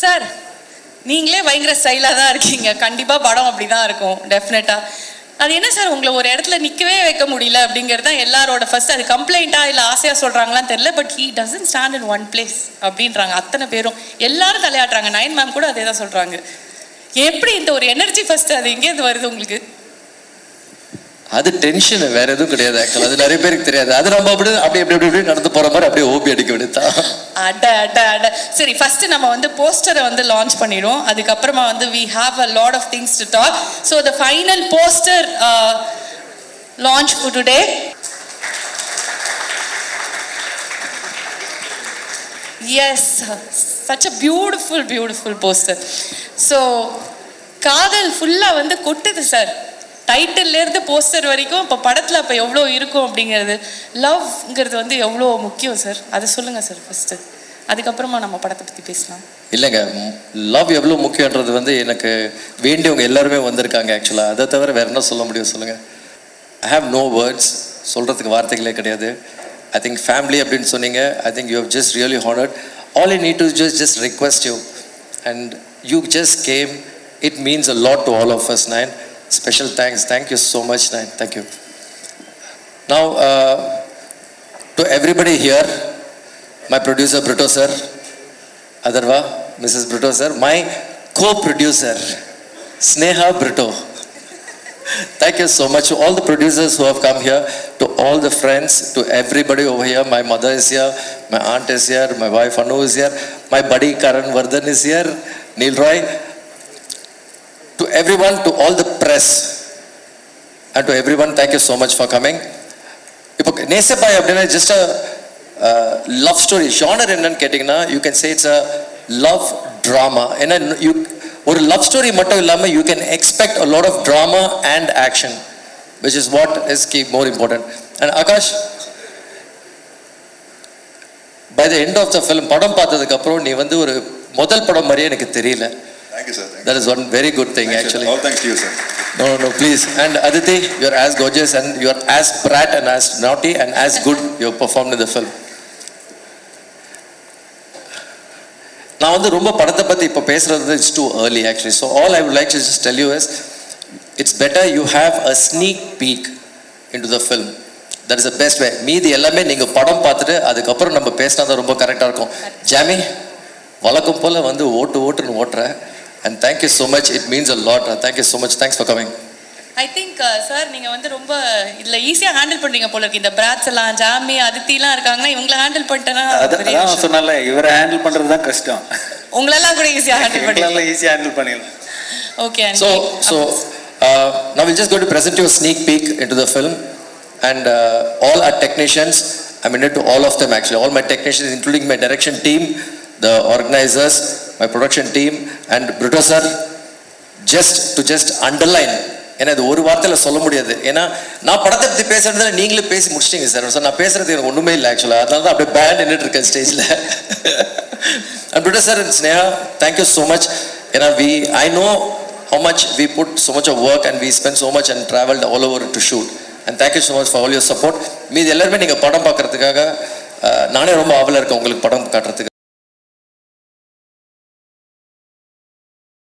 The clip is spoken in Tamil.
சார் நீங்களே பயங்கர ஸ்டைலாக தான் இருக்கீங்க. கண்டிப்பாக படம் அப்படி தான் இருக்கும் டெஃபினட்டாக. அது என்ன சார் உங்களை ஒரு இடத்துல நிற்கவே வைக்க முடியல அப்படிங்கிறது தான் எல்லாரோட ஃபர்ஸ்ட். அது கம்ப்ளைண்ட்டாக இல்லை ஆசையாக சொல்கிறாங்களான்னு தெரியல. But he doesn't stand in one place அப்படின்றாங்க அத்தனை பேரும். எல்லாரும் தலையாட்டுறாங்க. நயன் மேம் கூட அதே தான் சொல்கிறாங்க. எப்படி இந்த ஒரு எனர்ஜி ஃபர்ஸ்ட் அது எங்கேருந்து வருது உங்களுக்கு? அது டென்ஷன், வேற எதுவும் கிடையாது. ஆக்சுவலா அது நிறைய பேருக்கு தெரியாது. அது நம்ம அப்படி நடந்து போற மாதிரி அப்படியே ஓபி அடிக்க விடுதா. அட சரி, ஃபர்ஸ்ட் நம்ம வந்து போஸ்டரை வந்து லான்ச் பண்ணிடுவோம். அதுக்கப்புறமா வந்து we have a lot of things to talk. So the final poster launch for today. Yes, such a beautiful poster. So காதல் ஃபுல்லா வந்து கொட்டுது சார். டைட்டில்லேருந்து போஸ்டர் வரைக்கும். இப்போ படத்தில் அப்போ எவ்வளோ இருக்கும் அப்படிங்கிறது, லவ்ங்கிறது வந்து எவ்வளோ முக்கியம் சார், அதை சொல்லுங்கள் சார் ஃபஸ்ட்டு. அதுக்கப்புறமா நம்ம படத்தை பற்றி பேசலாம். இல்லைங்க, லவ் எவ்வளோ முக்கியன்றது வந்து எனக்கு வேண்டியவங்க எல்லாருமே வந்திருக்காங்க. ஆக்சுவலாக அதை தவிர வேறு என்ன சொல்ல முடியும் சொல்லுங்கள்? ஐ ஹாவ் நோ வேர்ட்ஸ், சொல்கிறதுக்கு வார்த்தைகளே கிடையாது. ஐ திங்க் ஃபேமிலி அப்படின்னு சொன்னீங்க. I think you have just really honoured. All you need to just request you and you just came. It means a lot to all of us, Nayan. Special thanks. Thank you so much, Nayan. Thank you. Now, to everybody here, my producer Brito sir, Adarva, Mrs. Brito sir, my co-producer Sneha Brito. Thank you so much to all the producers who have come here, to all the friends, to everybody over here. My mother is here, my aunt is here, my wife Anu is here, my buddy Karan Vardhan is here, Neil Roy. To everyone, to all the press, and to everyone, thank you so much for coming. Ipo Nesepai appadina just a love story. Genre enna kettingna, you can say it's a love drama. And you or love story mattum illama, you can expect a lot of drama and action, which is what is more important. And Akash, by the end of the film, padam paathathukku appuram nee vandu oru modal padam mariye enakku theriyala. Thank you, sir. That is one very good thing. Thanks, actually. All thanks to you, sir. No, please. And Aditi, you are as gorgeous and you are as brat and as naughty and as good you have performed in the film. நான் வந்து ரொம்ப படத்தை பற்றி இப்போ பேசுறது it's too early actually. So all I would like to just tell you is, it's better you have a sneak peek into the film. That is the best way. மீதி எல்லாமே நீங்கள் படம் பார்த்துட்டு அதுக்கப்புறம் நம்ம பேசினா தான் ரொம்ப கரெக்டாக இருக்கும். ஜாமி, வழக்கம் போல் வந்து ஓட்டுன்னு ஓட்டுற. And thank you so much. It means a lot. Thank you so much. Thanks for coming. I think sir நீங்கள் வந்து ரொம்ப இதில் ஈஸியாக ஹேண்டில் பண்ணுறீங்க போல இருக்கு. இந்த பிராட்ஸ் எல்லாம், ஜாமி, அதித்திலாம் இருக்காங்கன்னா இவங்களை ஹேண்டில் பண்ணிட்டேன்னா அதான் சொன்னால, இவரை ஹேண்டில் பண்ணுறது தான் கஷ்டம். உங்களெல்லாம் கூட ஈஸியாக ஹேண்டில் பண்ணிடலாம். ஈஸியாக ஹேண்டில் பண்ணிடலாம். Okay. So now we're just going to present you a sneak peek into the film. And all our technicians, I'm indebted to all of them actually. All my technicians, including my direction team, the organizers, my production team, and Brito sir, just underline. ஏன்னா இது ஒரு வார்த்தையில் சொல்ல முடியாது. ஏன்னா நான் படத்தை பற்றி பேசுறதுல நீங்களே பேசி முடிச்சிட்டீங்க சார். ஸோ நான் பேசுறது எனக்கு ஒன்றுமே இல்லை ஆக்சுவலாக. அதனால தான் அப்படியே பேண்ட் நின்றுட்டு இருக்கேன் ஸ்டேஜில். And Brito sir and Sneha, thank you so much. ஏன்னா I know how much we put so much of work and we spent so much and traveled all over to shoot. And thank you so much for all your support. மீது எல்லாருமே நீங்கள் படம் பார்க்கறதுக்காக நானே ரொம்ப ஆவலாக இருக்கேன் உங்களுக்கு படம் காட்டுறதுக்கு.